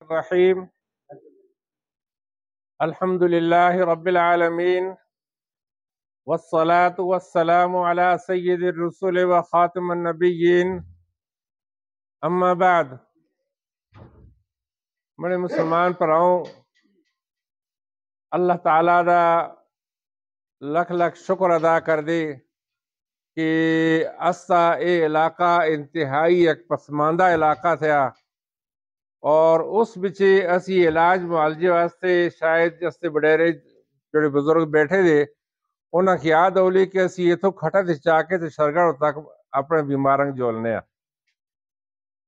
الرحيم. الحمد لله رب العالمين، والصلاة والسلام على سيد الرسل وخاتم النبيين. اما بعد، بڑے مسلمان پراؤں، اللہ تعالیٰ دا لکھ لکھ شکر ادا کر دے کہ اسا اے علاقہ انتہائی ایک پسماندہ علاقہ تھا، اور اس بچے اسی علاج معالجے واسطے شاید اس سے وڈیرے جڑے بزرگ بیٹھے دے انہاں کی یاد ہولی کہ اسی اتھوں کھٹا تے چا کے تے شرگڑ تک اپنے بیماراں جولنے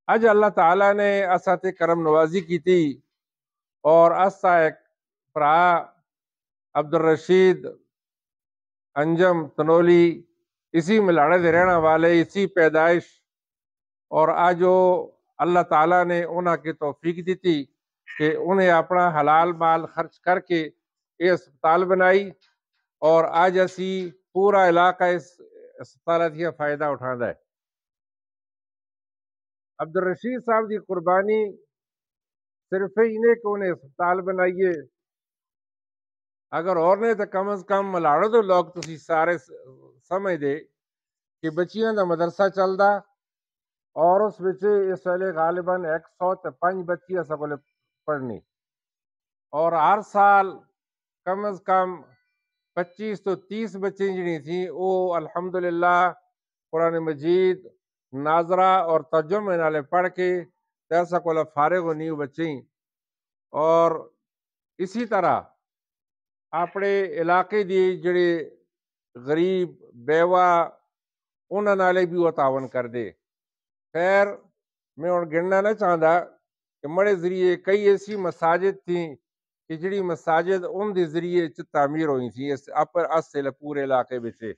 اج اللہ تعالیٰ نے اسا تے کرم نوازی کی تھی، اور اسا ایک پرا عبدالرشید انجم تنولی اسی ملاڑے دے رہنا والے، اسی پیدائش، اور آج اللہ تعالیٰ نے انہاں کی توفیق دی تھی کہ انہیں اپنا حلال مال خرچ کر کے یہ اسپتال بنائی، اور آج اسی پورا علاقہ اس اسپتال کا فائدہ اٹھانا ہے۔ عبدالرشید صاحب کی قربانی صرف انہیں کہ انہیں اسپتال بنائیے، اگر اور نے تو کم از کم ملاڑو تو لوگ تسی سارے سمجھ دے کہ بچیاں دا مدرسہ چلدا، اور اس بچے اس ویلے غالباً 105 بچی ایسا بولے پڑھنی، اور ہر سال کم از کم 25 تو 30 بچیں جنی تھیں وہ الحمدللہ قرآن مجید ناظرہ اور ترجمے نالے پڑھ کے ایسا کولا فارغ ہونی بچیں۔ اور اسی طرح اپنے علاقے دی جڑے غریب بیوہ انہاں نالے بھی وہ تعاون کر دے۔ خیر میں اور گننا نہ چاہتا کہ مڑے ذریعے کئی ایسی مساجد تھیں کہ جڑی مساجد ان دے ذریعے تعمیر ہوئی تھی اپر اس پورے علاقے بچے۔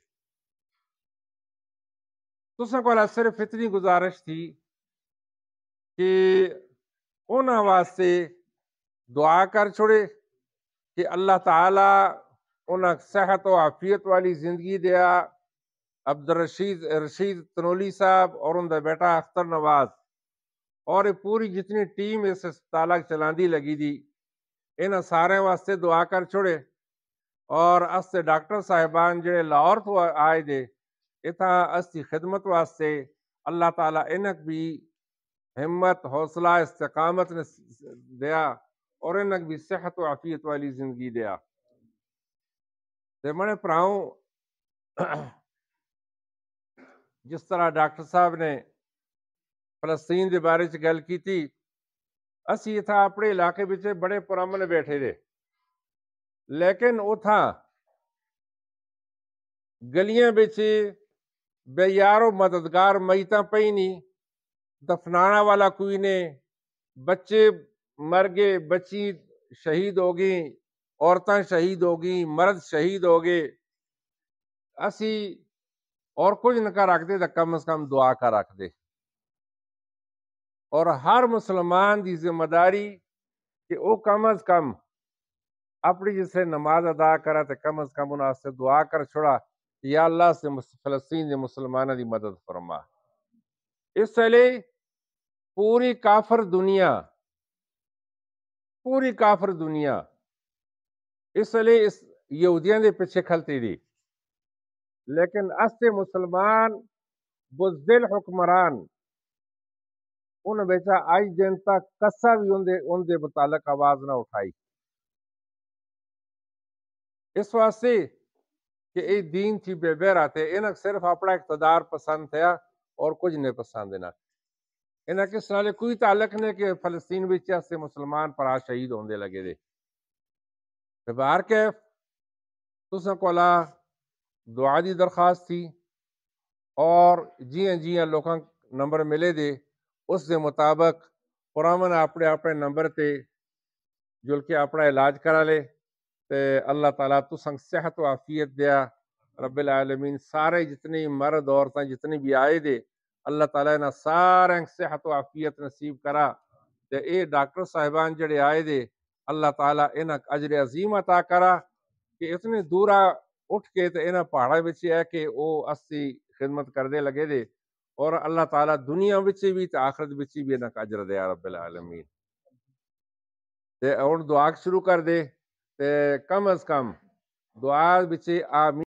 تساں کو صرف اتنی گزارش تھی کہ انہاں واسطے دعا کر چھوڑے کہ اللہ تعالیٰ انہاں صحت و عافیت والی زندگی دیا۔ رشید تنولی صاحب اور ان دا بیٹا اختر نواز اور پوری جتنی ٹیم اس اسپتال چلاندی لگی دی، انہاں سارے واسطے دعا کر چھوڑے، اور اس سے ڈاکٹر صاحبان جڑے لاہور تو آئے دے اتھا اس کی خدمت واسطے اللہ تعالیٰ انک بھی ہمت حوصلہ استقامت نے دیا، اور انک بھی صحت و عافیت والی زندگی دیا۔ تے منے پراؤں، جس طرح ڈاکٹر صاحب نے فلسطین دے بارے چ گل کی تھی، اسی اتھا اپنے علاقے بچے بڑے پرامن بیٹھے دے، لیکن اتھا گلیاں بچے بے یارو مددگار میتاں پئی نہیں، دفنانا والا کوئی نے، بچے مر گئے، بچی شہید ہو گئی، عورتیں شہید ہو گئی، مرد شہید ہو گئے۔ اسی اور کچھ نہ کر رکھ دے تو کم از کم دعا کر رکھ دے، اور ہر مسلمان دی ذمہ داری کہ وہ کم از کم اپنی جس سے نماز ادا کرا تو کم از کم انہاں سے دعا کر چھوڑا، یا اللہ سے فلسطین دے مسلمانوں دی مدد فرما۔ اس لیے پوری کافر دنیا اس لیے اس یہودیاں دے پیچھے کھلتی دی، لیکن اس سے مسلمان بزدل حکمران ان بیچا آج دن تک کسا بھی ان دے متعلق آواز نہ اٹھائی، اس واسطے کہ اے دین تھی بے بیر آتے انہیں صرف اپنا اقتدار پسند تھیا اور کچھ نہیں پسند نہ، انہیں کس نالے کوئی تعلق نہیں کہ فلسطین بچے سے مسلمان پر شہید ہوندے لگے دے۔ باہر کے تساں کولا دعا دی درخواست تھی، اور جیاں لوکاں نمبر ملے دے اس دے مطابق پرامن اپنے نمبر تے جل کے اپنا علاج کرا لے، تے اللہ تعالیٰ تساں صحت و عافیت دیا رب العالمین۔ سارے جتنی مرد عورتیں جتنی بھی آئے دے اللہ تعالیٰ نے سارے صحت و عافیت نصیب کرا، تے اے ڈاکٹر صاحبان جڑے آئے دے اللہ تعالیٰ انک اجر عظیم عطا کرا کہ اتنے دورہ اٹھ کے تے انہاں پہاڑا بچے ہے کہ وہ اسی خدمت کردے لگے دے، اور اللہ تعالیٰ دنیا بچے بھی تے آخرت بچے بھی انک اجر دیا رب العالمین۔ تے ہن دعا شروع کر دے تے کم از کم دعا وچ آمین